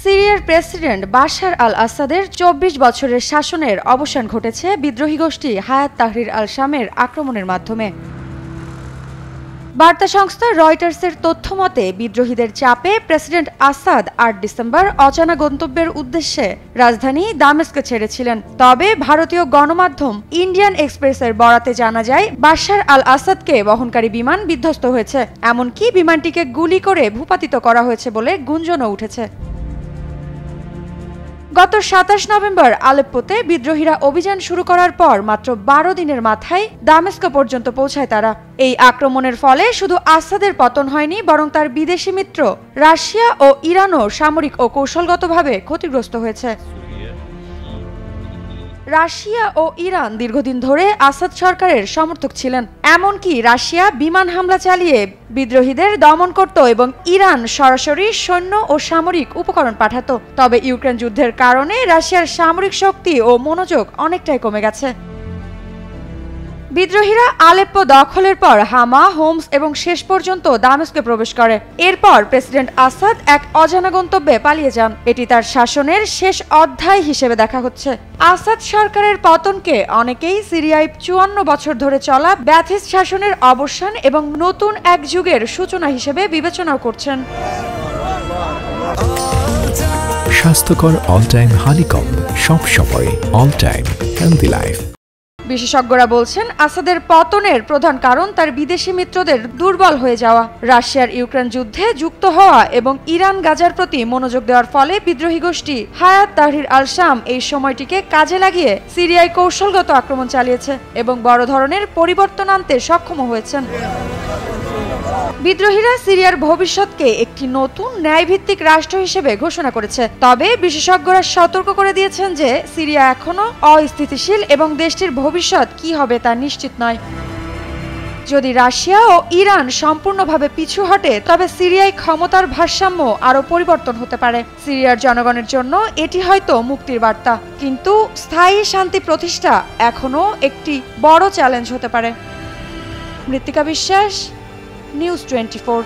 সিরিয়ার president Bashar আল আসাদের ২৪ বছরের শাসনের অবসান ঘটেছে বিদ্রোহী গোষ্ঠী হায়াত তাহরির আল শামের আক্রমণের মাধ্যমে। বার্তা সংস্থা রয়টার্সের তথ্য মতে বিদ্রোহীদের চাপে প্রেসিডেন্ট আসাদ ৮ ডিসেম্বর অজানা গন্তব্যের উদ্দেশ্যে রাজধানী দামেস্ক ছেড়েছিলেন। তবে ভারতীয় গণমাধ্যম ইন্ডিয়ান এক্সপ্রেসের বরাতে জানা যায় বাশার আল আসাদকে বহনকারী বিমান বিধ্বস্ত হয়েছে, এমনকি বিমানটিকে গুলি করে ভূপাতিত করা হয়েছে বলে গুঞ্জনও উঠেছে। গত ২৭ নভেম্বর আলেপ্পোতে বিদ্রোহীরা অভিযান শুরু করার পর মাত্র ১২ দিনের মাথায় দামেস্ক পর্যন্ত পৌঁছায় তারা। এই আক্রমণের ফলে শুধু আসাদের পতন হয়নি, বরং তার বিদেশি মিত্র রাশিয়া ও ইরানও সামরিক ও কৌশলগতভাবে ক্ষতিগ্রস্ত হয়েছে। রাশিয়া ও ইরান দীর্ঘদিন ধরে আসাদ সরকারের সমর্থক ছিলেন, এমনকি রাশিয়া বিমান হামলা চালিয়ে বিদ্রোহীদের দমন করত এবং ইরান সরাসরি সৈন্য ও সামরিক উপকরণ পাঠাতো। তবে ইউক্রেন যুদ্ধের কারণে রাশিয়ার সামরিক শক্তি ও মনোযোগ অনেকটাই কমে গেছে। বিদ্রোহীরা আলেপ্পো দখলের পর হামা, হোমস এবং শেষ পর্যন্ত দামেস্কে প্রবেশ করে। এরপর প্রেসিডেন্ট আসাদ এক অজানা গন্তব্যে পালিয়ে যান। এটি তার শাসনের শেষ অধ্যায় হিসেবে দেখা হচ্ছে। আসাদ সরকারের পতনকে অনেকেই সিরিয়ায় ৫৪ বছর ধরে চলা ব্যাথিস্ট শাসনের অবসান এবং নতুন এক যুগের সূচনা হিসেবে বিবেচনাও করছেন। স্বাস্থ্যকর অল টাইম হানিকম, সব সময় অল টাইম হেলদি লাইফ। বিশেষজ্ঞরা বলছেন আসাদের পতনের প্রধান কারণ তার বিদেশি মিত্রদের দুর্বল হয়ে যাওয়া, রাশিয়ার ইউক্রেন যুদ্ধে যুক্ত হওয়া এবং ইরান গাজার প্রতি মনোযোগ দেওয়ার ফলে বিদ্রোহী গোষ্ঠী হায়াত তাহরির আল শাম এই সময়টিকে কাজে লাগিয়ে সিরিয়ায় কৌশলগত আক্রমণ চালিয়েছে এবং বড় ধরনের পরিবর্তন আনতে সক্ষম হয়েছেন। বিদ্রোহীরা সিরিয়ার ভবিষ্যৎকে একটি নতুন ন্যায়ভিত্তিক রাষ্ট্র হিসেবে ঘোষণা করেছে। তবে বিশেষজ্ঞরা সতর্ক করে দিয়েছেন যে সিরিয়া এখনও অস্থিতিশীল এবং দেশটির ভবিষ্যৎ কি হবে তা নিশ্চিত নয়। যদি রাশিয়া ও ইরান সম্পূর্ণভাবে পিছু হটে তবে সিরিয়ায় ক্ষমতার ভারসাম্য আরও পরিবর্তন হতে পারে। সিরিয়ার জনগণের জন্য এটি হয়তো মুক্তির বার্তা, কিন্তু স্থায়ী শান্তি প্রতিষ্ঠা এখনও একটি বড় চ্যালেঞ্জ হতে পারে। মৃত্তিকা বিশ্বাস, নিউজ 24।